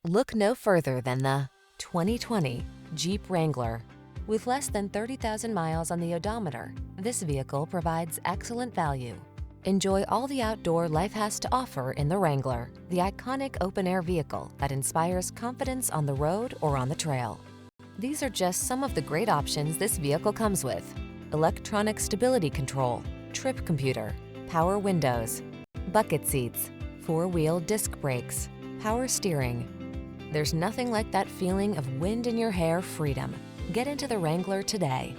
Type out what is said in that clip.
Look no further than the 2020 Jeep Wrangler. With less than 30,000 miles on the odometer, this vehicle provides excellent value. Enjoy all the outdoor life has to offer in the Wrangler, the iconic open-air vehicle that inspires confidence on the road or on the trail. These are just some of the great options this vehicle comes with: electronic stability control, trip computer, power windows, bucket seats, four-wheel disc brakes, power steering. There's nothing like that feeling of wind in your hair freedom. Get into the Wrangler today.